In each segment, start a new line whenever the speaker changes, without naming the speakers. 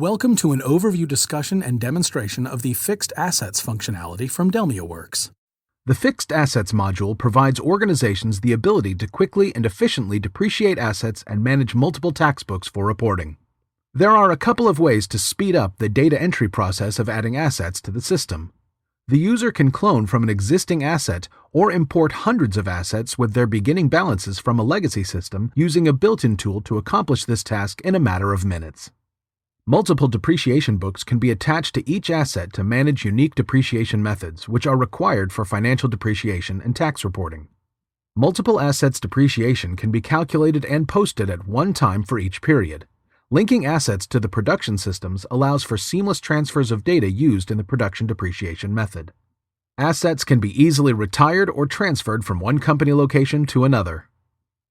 Welcome to an overview discussion and demonstration of the Fixed Assets functionality from Delmiaworks. The Fixed Assets module provides organizations the ability to quickly and efficiently depreciate assets and manage multiple tax books for reporting. There are a couple of ways to speed up the data entry process of adding assets to the system. The user can clone from an existing asset or import hundreds of assets with their beginning balances from a legacy system using a built-in tool to accomplish this task in a matter of minutes. Multiple depreciation books can be attached to each asset to manage unique depreciation methods, which are required for financial depreciation and tax reporting. Multiple assets depreciation can be calculated and posted at one time for each period. Linking assets to the production systems allows for seamless transfers of data used in the production depreciation method. Assets can be easily retired or transferred from one company location to another.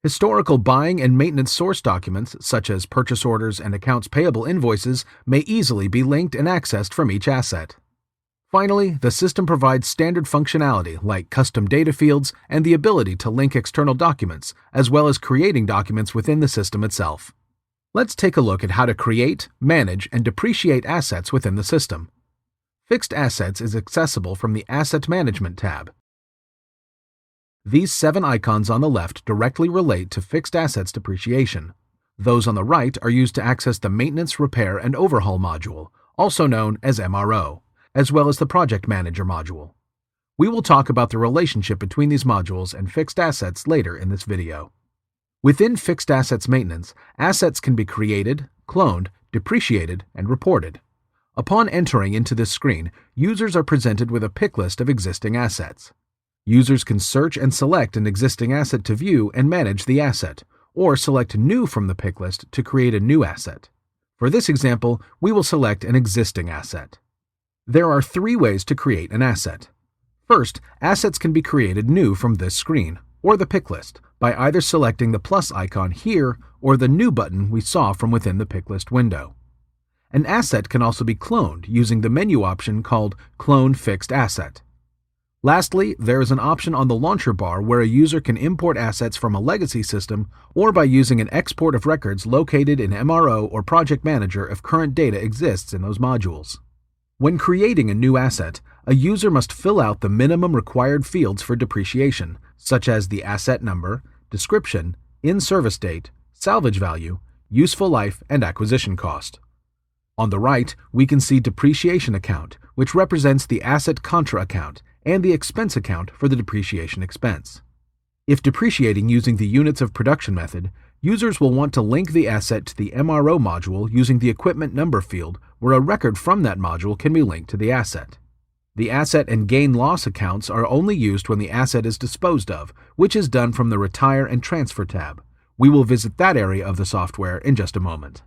Historical buying and maintenance source documents, such as purchase orders and accounts payable invoices, may easily be linked and accessed from each asset. Finally, the system provides standard functionality like custom data fields and the ability to link external documents, as well as creating documents within the system itself. Let's take a look at how to create, manage, and depreciate assets within the system. Fixed Assets is accessible from the Asset Management tab. These 7 icons on the left directly relate to fixed assets depreciation. Those on the right are used to access the Maintenance, Repair, and Overhaul module, also known as MRO, as well as the Project Manager module. We will talk about the relationship between these modules and fixed assets later in this video. Within Fixed Assets Maintenance, assets can be created, cloned, depreciated, and reported. Upon entering into this screen, users are presented with a pick list of existing assets. Users can search and select an existing asset to view and manage the asset, or select New from the pick list to create a new asset. For this example, we will select an existing asset. There are 3 ways to create an asset. First, assets can be created new from this screen, or the pick list, by either selecting the plus icon here or the New button we saw from within the pick list window. An asset can also be cloned using the menu option called Clone Fixed Asset. Lastly, there is an option on the launcher bar where a user can import assets from a legacy system or by using an export of records located in MRO or Project Manager if current data exists in those modules. When creating a new asset, a user must fill out the minimum required fields for depreciation, such as the asset number, description, in-service date, salvage value, useful life, and acquisition cost. On the right, we can see Depreciation Account, which represents the Asset Contra account, and the Expense account for the depreciation expense. If depreciating using the Units of Production method, users will want to link the asset to the MRO module using the Equipment Number field, where a record from that module can be linked to the asset. The Asset and Gain/Loss accounts are only used when the asset is disposed of, which is done from the Retire and Transfer tab. We will visit that area of the software in just a moment.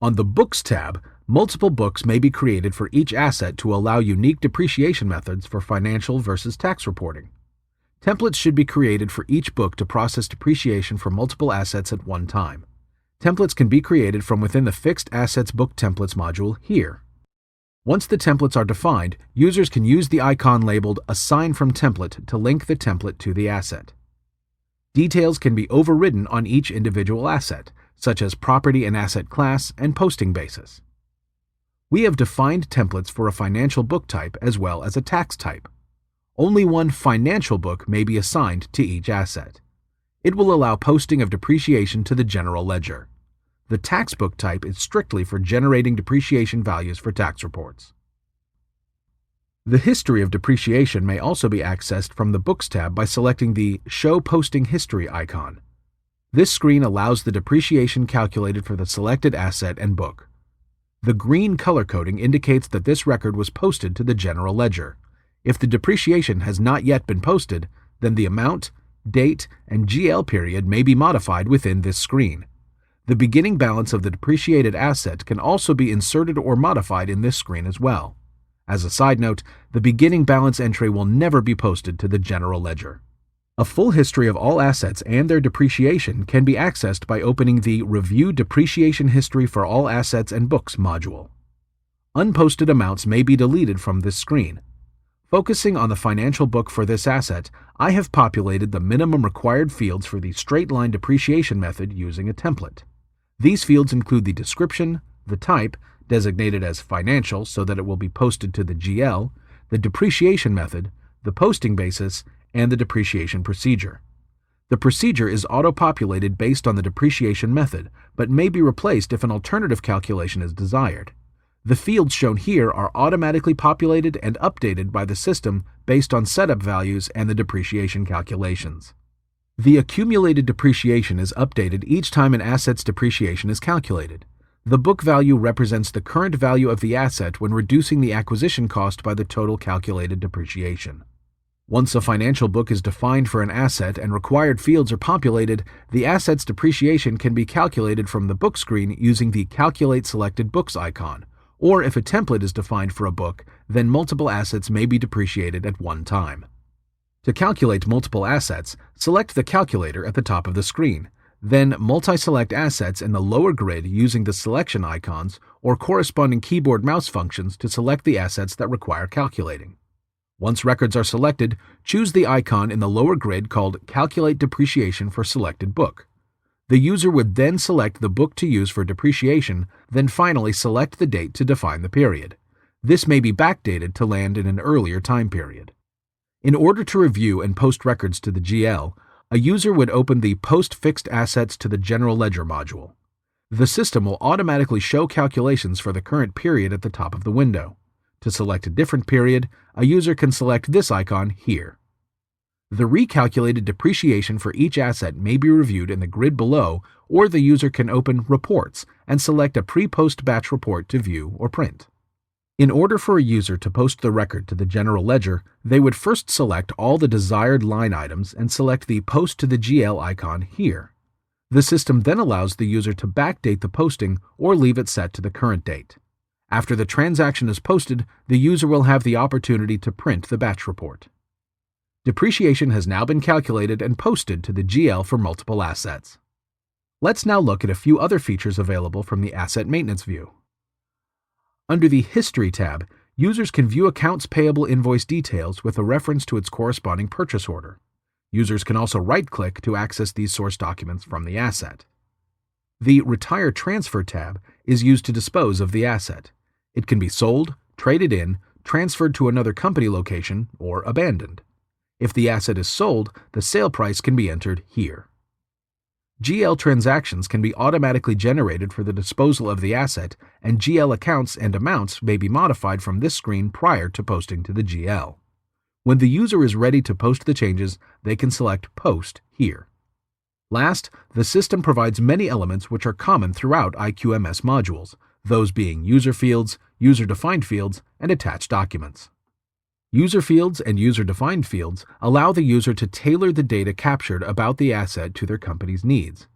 On the Books tab, multiple books may be created for each asset to allow unique depreciation methods for financial versus tax reporting. Templates should be created for each book to process depreciation for multiple assets at one time. Templates can be created from within the Fixed Assets Book Templates module here. Once the templates are defined, users can use the icon labeled Assign from Template to link the template to the asset. Details can be overridden on each individual asset, such as property and asset class and posting basis. We have defined templates for a financial book type as well as a tax type. Only one financial book may be assigned to each asset. It will allow posting of depreciation to the general ledger. The tax book type is strictly for generating depreciation values for tax reports. The history of depreciation may also be accessed from the Books tab by selecting the Show Posting History icon. This screen allows the depreciation calculated for the selected asset and book. The green color coding indicates that this record was posted to the general ledger. If the depreciation has not yet been posted, then the amount, date, and GL period may be modified within this screen. The beginning balance of the depreciated asset can also be inserted or modified in this screen as well. As a side note, the beginning balance entry will never be posted to the general ledger. A full history of all assets and their depreciation can be accessed by opening the Review Depreciation History for All Assets and Books module. Unposted amounts may be deleted from this screen. Focusing on the financial book for this asset, I have populated the minimum required fields for the straight-line depreciation method using a template. These fields include the description, the type, designated as financial so that it will be posted to the GL, the depreciation method, the posting basis, and the depreciation procedure. The procedure is auto-populated based on the depreciation method, but may be replaced if an alternative calculation is desired. The fields shown here are automatically populated and updated by the system based on setup values and the depreciation calculations. The accumulated depreciation is updated each time an asset's depreciation is calculated. The book value represents the current value of the asset when reducing the acquisition cost by the total calculated depreciation. Once a financial book is defined for an asset and required fields are populated, the asset's depreciation can be calculated from the book screen using the Calculate Selected Books icon, or if a template is defined for a book, then multiple assets may be depreciated at one time. To calculate multiple assets, select the calculator at the top of the screen, then multi-select assets in the lower grid using the selection icons or corresponding keyboard mouse functions to select the assets that require calculating. Once records are selected, choose the icon in the lower grid called Calculate Depreciation for Selected Book. The user would then select the book to use for depreciation, then finally select the date to define the period. This may be backdated to land in an earlier time period. In order to review and post records to the GL, a user would open the Post Fixed Assets to the General Ledger module. The system will automatically show calculations for the current period at the top of the window. To select a different period, a user can select this icon here. The recalculated depreciation for each asset may be reviewed in the grid below, or the user can open Reports and select a pre-post batch report to view or print. In order for a user to post the record to the general ledger, they would first select all the desired line items and select the Post to the GL icon here. The system then allows the user to backdate the posting or leave it set to the current date. After the transaction is posted, the user will have the opportunity to print the batch report. Depreciation has now been calculated and posted to the GL for multiple assets. Let's now look at a few other features available from the Asset Maintenance view. Under the History tab, users can view accounts payable invoice details with a reference to its corresponding purchase order. Users can also right-click to access these source documents from the asset. The Retire Transfer tab is used to dispose of the asset. It can be sold, traded in, transferred to another company location, or abandoned. If the asset is sold, the sale price can be entered here. GL transactions can be automatically generated for the disposal of the asset, and GL accounts and amounts may be modified from this screen prior to posting to the GL. When the user is ready to post the changes, they can select Post here. Last, the system provides many elements which are common throughout IQMS modules, those being user fields, user-defined fields, and attached documents. User fields and user-defined fields allow the user to tailor the data captured about the asset to their company's needs.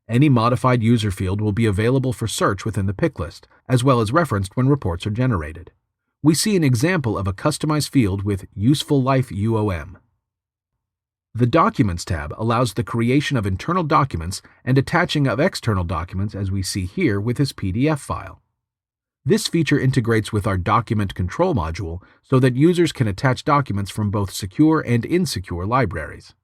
Any modified user field will be available for search within the pick list, as well as referenced when reports are generated. We see an example of a customized field with Useful Life UOM. The Documents tab allows the creation of internal documents and attaching of external documents, as we see here with this PDF file. This feature integrates with our Document Control module so that users can attach documents from both secure and insecure libraries.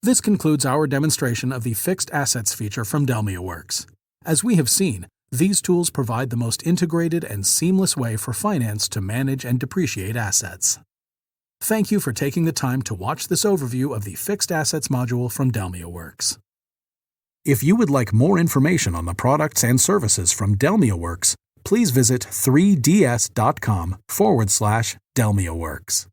This concludes our demonstration of the Fixed Assets feature from Delmiaworks. As we have seen, these tools provide the most integrated and seamless way for finance to manage and depreciate assets. Thank you for taking the time to watch this overview of the Fixed Assets module from Delmiaworks. If you would like more information on the products and services from Delmiaworks, please visit 3ds.com/Delmiaworks.